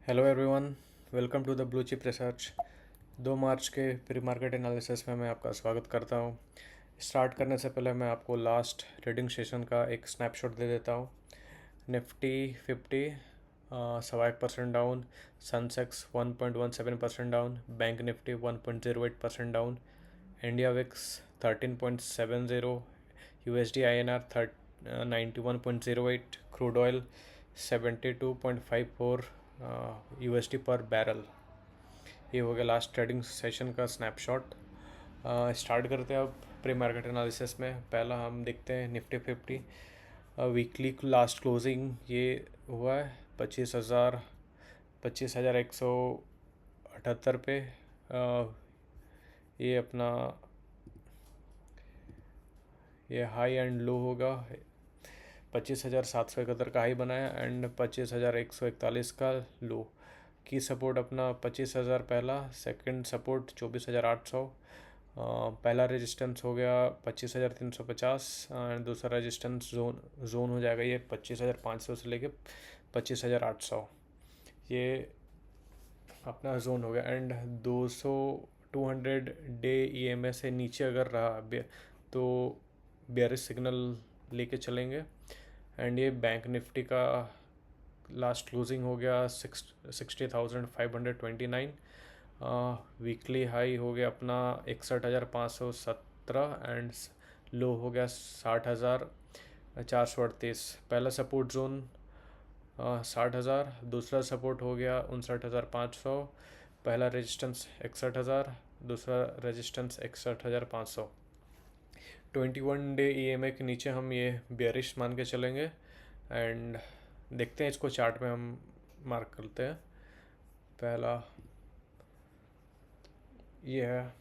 Hello everyone, welcome to the Blue Chip Research. 2 मार्च के pre market analysis में मैं आपका स्वागत करता हूं। स्टार्ट करने से पहले मैं आपको लास्ट ट्रेडिंग सेशन का एक स्नैपशॉट दे देता हूं। Nifty 50 1.25% down, Sensex 1.17% down, bank Nifty 1.08% down, India VIX 13.70, USD INR 91.08, crude oil 72.54 USD पर बैरल। ये हो गया लास्ट ट्रेडिंग सेशन का स्नैपशॉट। स्टार्ट करते हैं अब प्री मार्केट एनालिसिस में। पहला हम देखते हैं निफ्टी 50 वीकली लास्ट क्लोजिंग ये हुआ है 25,178 पे। ये अपना ये हाई एंड लो होगा। 25,771 का हाई बनाया एंड 25,141 का लो। की सपोर्ट अपना 25,000 पहला, सेकंड सपोर्ट 24,800, पहला रेजिस्टेंस हो गया 25,350 एंड दूसरा रेजिस्टेंस जोन हो जाएगा ये 25,500 से लेके 25,800। ये अपना जोन हो गया एंड 200 डे ईएमए से नीचे अगर रहा तो बेयरिश सिग्नल लेके चलेंगे। एंड ये बैंक निफ्टी का लास्ट क्लोजिंग हो गया 60,529। वीकली हाई हो गया अपना 61,517 एंड लो हो गया 60,438। पहला सपोर्ट जोन 60,000, दूसरा सपोर्ट हो गया 59,500, पहला रेजिस्टेंस 61,000, दूसरा रेजिस्टेंस 61,500। 21 डे ईएमए के नीचे हम ये बेयरिश मान के चलेंगे एंड देखते हैं इसको चार्ट में हम मार्क करते हैं। पहला ये है,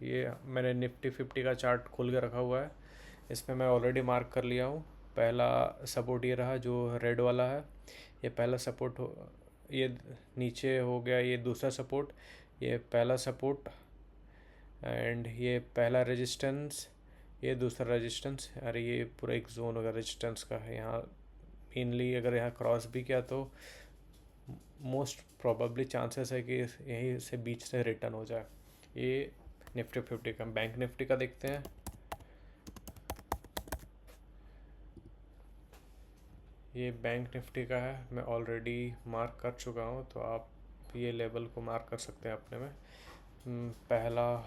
ये मैंने निफ्टी 50 का चार्ट खोल के रखा हुआ है, इसमें मैं ऑलरेडी मार्क कर लिया हूँ। पहला सपोर्ट ये रहा जो रेड वाला है, ये पहला सपोर्ट हो, ये नीचे हो गया ये दूसरा सपोर्ट, ये पहला सपोर्ट एंड ये पहला रेजिस्टेंस, ये दूसरा रेजिस्टेंस। अरे ये पूरा एक जोन होगा रेजिस्टेंस का है। यहाँ मेनली अगर यहाँ क्रॉस भी किया तो मोस्ट प्रोबेबली चांसेस है कि यहीं से बीच से रिटर्न हो जाए। ये निफ्टी 50 का। बैंक निफ्टी का देखते हैं। ये बैंक निफ्टी का है, मैं ऑलरेडी मार्क कर चुका हूँ, तो आप ये लेवल को मार्क कर सकते हैं अपने में। पहला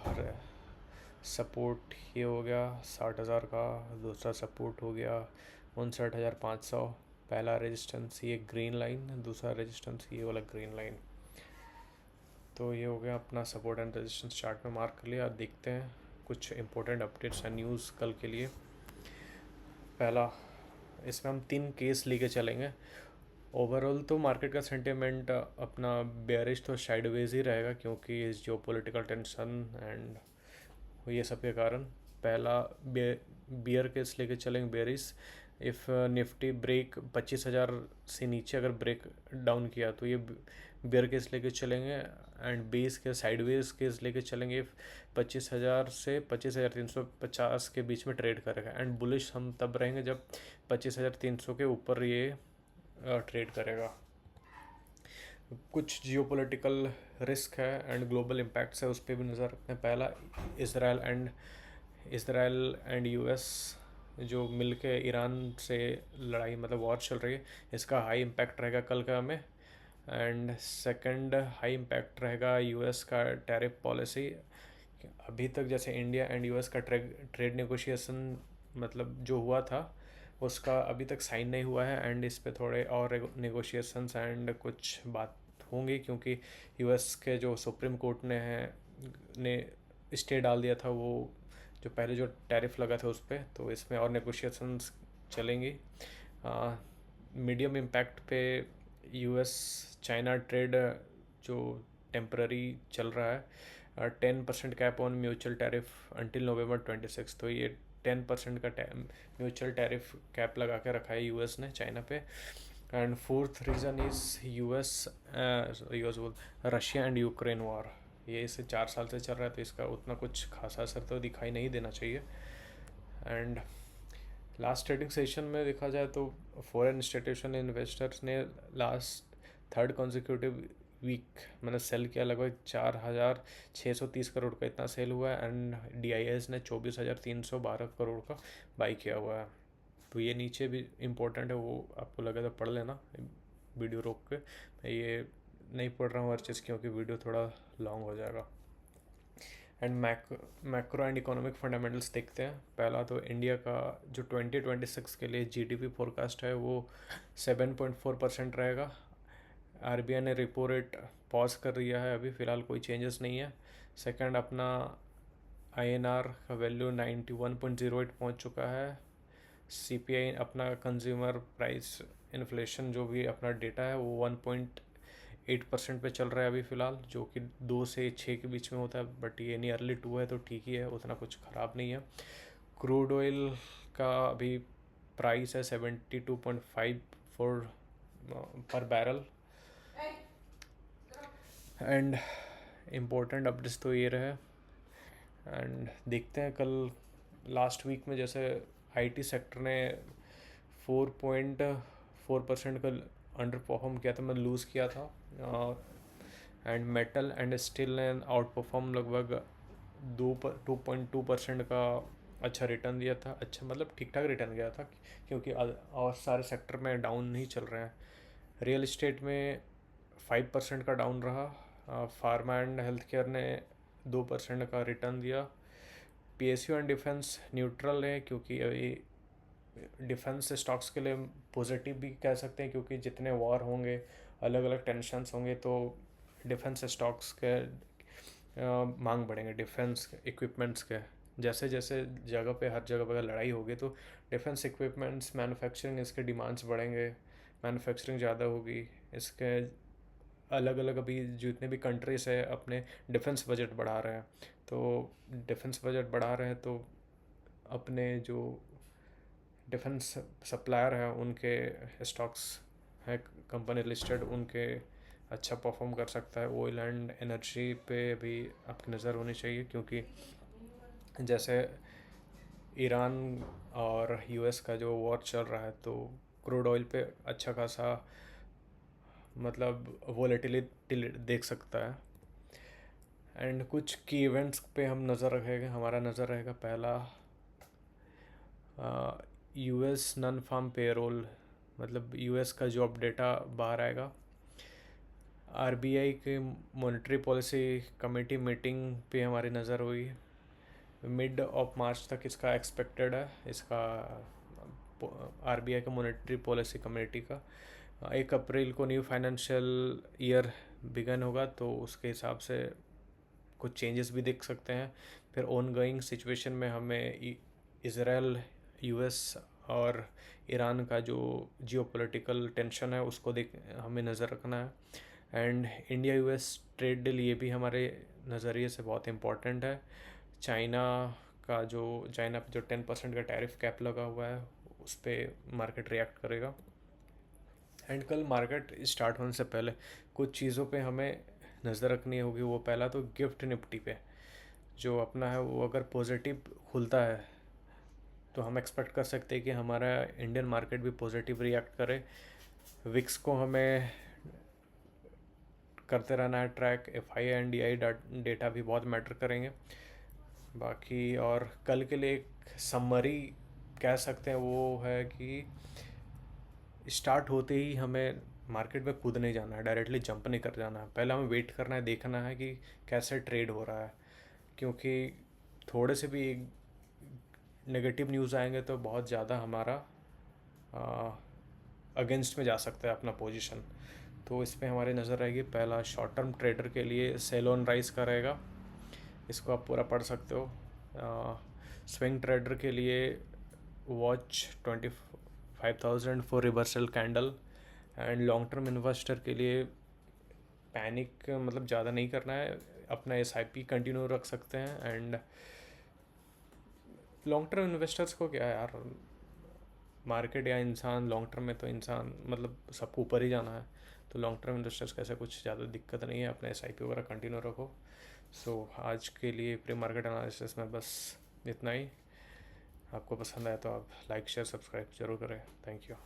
सपोर्ट ये हो गया 60,000 का, दूसरा सपोर्ट हो गया 59,500, पहला रेजिस्टेंस ये ग्रीन लाइन, दूसरा रेजिस्टेंस ये वाला ग्रीन लाइन। तो ये हो गया अपना सपोर्ट एंड रेजिस्टेंस चार्ट में मार्क कर लिया। अब देखते हैं कुछ इंपॉर्टेंट अपडेट्स एंड न्यूज़ कल के लिए। पहला, इसमें हम 3 केस लेके चलेंगे। ओवरऑल तो मार्केट का सेंटिमेंट अपना बेयरिश तो साइडवेज ही रहेगा, क्योंकि इस जो पॉलिटिकल टेंशन एंड ये सब के कारण। पहला बियर केस लेके चलेंगे बेरिस। इफ़ निफ्टी ब्रेक 25,000 से नीचे अगर ब्रेक डाउन किया तो ये बियर केस लेके चलेंगे एंड बेस के साइडवेज केस लेके चलेंगे। 25,000 से 25,350 के बीच में ट्रेड करेगा एंड बुलिश हम तब रहेंगे जब 25,300 के ऊपर ये ट्रेड करेगा। कुछ जियोपॉलिटिकल रिस्क है एंड ग्लोबल इम्पैक्ट्स है, उस पर भी नज़र रखते हैं। पहला, इसराइल एंड यूएस जो मिल के ईरान से लड़ाई मतलब वॉर चल रही है, इसका हाई इम्पैक्ट रहेगा कल का हमें। एंड सेकंड हाई इम्पैक्ट रहेगा यूएस का टैरिफ पॉलिसी। अभी तक जैसे इंडिया एंड यूएस का ट्रेड नेगोशिएशन मतलब जो हुआ था उसका अभी तक साइन नहीं हुआ है एंड इस पे थोड़े और नेगोशिएशंस एंड कुछ बात होंगी, क्योंकि यूएस के जो सुप्रीम कोर्ट ने स्टे डाल दिया था वो जो पहले जो टैरिफ लगा था उस पर, तो इसमें और नेगोशिएशंस चलेंगी। मीडियम इम्पैक्ट पे यूएस चाइना ट्रेड जो टेम्पररी चल रहा है, 10% cap on mutual tariff until November 26। तो ये 10% का म्यूचुअल टैरिफ कैप लगा के रखा है यूएस ने चाइना पे। And fourth reason is US Russia and Ukraine war. ये इसे 4 साल से चल रहा है, तो इसका उतना कुछ खासा असर तो दिखाई नहीं देना चाहिए। एंड लास्ट ट्रेडिंग सेशन में देखा जाए तो फॉरेन इंस्टीट्यूशनल इन्वेस्टर्स ने लास्ट थर्ड कॉन्जिक्यूटिव वीक मैंने सेल किया, लगभग 4,630 करोड़ का इतना सेल हुआ है। एंड DIS ने 24,312 करोड़ का बाई किया हुआ है। तो ये नीचे भी इम्पोर्टेंट है, वो आपको लगे तो पढ़ लेना वीडियो रोक के। मैं ये नहीं पढ़ रहा हूँ हर चीज़, क्योंकि वीडियो थोड़ा लॉन्ग हो जाएगा। And macro and economic fundamentals देखते हैं। पहला तो इंडिया का जो 2026 के लिए GDP फोरकास्ट है वो 7.4% रहेगा। RBI ने रेपो रेट पॉज कर दिया है, अभी फ़िलहाल कोई चेंजेस नहीं है। सेकंड, अपना INR का वैल्यू 91.08 पहुंच चुका है। CPI अपना कंज्यूमर प्राइस इन्फ्लेशन जो भी अपना डेटा है वो 1.8% पे चल रहा है अभी फ़िलहाल, जो कि 2 से 6 के बीच में होता है, बट ये नियरली 2 है तो ठीक ही है, उतना कुछ ख़राब नहीं है। क्रूड ऑयल का अभी प्राइस है 72.54 पर बैरल। एंड इम्पोर्टेंट अपडेट्स तो ये रहे। एंड देखते हैं कल लास्ट वीक में जैसे IT सेक्टर ने 4.4% का अंडर परफॉर्म किया था, मतलब लूज़ किया था। एंड मेटल एंड स्टील ने आउट परफॉर्म लगभग 2.2% का अच्छा रिटर्न दिया था। अच्छा मतलब ठीक ठाक रिटर्न गया था, क्योंकि और सारे सेक्टर में डाउन नहीं चल रहे हैं। रियल इस्टेट में 5% का डाउन रहा। फार्मा एंड हेल्थ केयर ने 2% का रिटर्न दिया। PSU एंड डिफेंस न्यूट्रल है, क्योंकि अभी डिफेंस स्टॉक्स के लिए पॉजिटिव भी कह सकते हैं, क्योंकि जितने वॉर होंगे, अलग अलग टेंशन्स होंगे, तो डिफेंस स्टॉक्स के मांग बढ़ेंगे। डिफेंस इक्विपमेंट्स के जैसे जैसे जगह पे हर जगह पर लड़ाई होगी तो डिफेंस इक्विपमेंट्स मैन्युफैक्चरिंग इसके डिमांड्स बढ़ेंगे, मैन्युफैक्चरिंग ज़्यादा होगी। इसके अलग अलग अभी जितने भी कंट्रीज़ है अपने डिफेंस बजट बढ़ा रहे हैं, तो डिफेंस बजट बढ़ा रहे हैं तो अपने जो डिफेंस सप्लायर हैं उनके स्टॉक्स है कंपनी लिस्टेड, उनके अच्छा परफॉर्म कर सकता है। ऑयल एंड एनर्जी पे भी आपकी नज़र होनी चाहिए, क्योंकि जैसे ईरान और US का जो वॉर चल रहा है, तो क्रूड ऑयल पे अच्छा खासा मतलब वोलेटिलिटी देख सकता है। एंड कुछ की इवेंट्स पे हम नज़र रखेंगे, हमारा नज़र रहेगा। पहला US नॉन फार्म पेरोल, मतलब US का जॉब डेटा बाहर आएगा। RBI के मॉनेटरी पॉलिसी कमेटी मीटिंग पे हमारी नज़र हुई, मिड ऑफ मार्च तक इसका एक्सपेक्टेड है। इसका RBI का मॉनेटरी पॉलिसी कमेटी का 1 अप्रैल को न्यू फाइनेंशियल ईयर बिगन होगा, तो उसके हिसाब से कुछ चेंजेस भी देख सकते हैं। फिर ऑनगोइंग सिचुएशन में हमें इज़राइल, US और ईरान का जो जियोपॉलिटिकल टेंशन है उसको हमें नज़र रखना है। And India US trade deal, ये भी हमारे नज़रिए से बहुत इम्पोर्टेंट है। चाइना पे जो 10% का टैरिफ कैप लगा हुआ है, उस पर मार्केट रिएक्ट करेगा। एंड कल मार्केट स्टार्ट होने से पहले कुछ चीज़ों पे हमें नज़र रखनी होगी। वो पहला तो गिफ्ट निफ्टी पे जो अपना है, वो अगर पॉजिटिव खुलता है तो हम एक्सपेक्ट कर सकते हैं कि हमारा इंडियन मार्केट भी पॉजिटिव रिएक्ट करे। विक्स को हमें करते रहना है track. FI and DI data भी बहुत मैटर करेंगे। बाकी और कल के लिए एक समरी कह सकते हैं, वो है कि स्टार्ट होते ही हमें मार्केट में कूद नहीं जाना है, डायरेक्टली जंप नहीं कर जाना है। पहले हमें वेट करना है, देखना है कि कैसे ट्रेड हो रहा है, क्योंकि थोड़े से भी नेगेटिव न्यूज़ आएंगे तो बहुत ज़्यादा हमारा अगेंस्ट में जा सकता है अपना पोजीशन। तो इस पर हमारी नज़र रहेगी। पहला शॉर्ट टर्म ट्रेडर के लिए सेल ऑन राइज का रहेगा, इसको आप पूरा पढ़ सकते हो। स्विंग ट्रेडर के लिए watch 25,000 for reversal candle. And long term investor के लिए पैनिक मतलब ज़्यादा नहीं करना है, अपना SIP कंटिन्यू रख सकते हैं। एंड लॉन्ग टर्म इन्वेस्टर्स को क्या है यार, मार्केट या इंसान लॉन्ग टर्म में तो इंसान मतलब सबको ऊपर ही जाना है, तो लॉन्ग टर्म इन्वेस्टर्स का ऐसा कुछ ज़्यादा दिक्कत नहीं है, अपने SIP वगैरह कंटिन्यू रखो। सो आज के लिए प्री मार्केट एनालिसिस में बस इतना ही। आपको पसंद आया तो आप लाइक शेयर सब्सक्राइब जरूर करें। Thank you.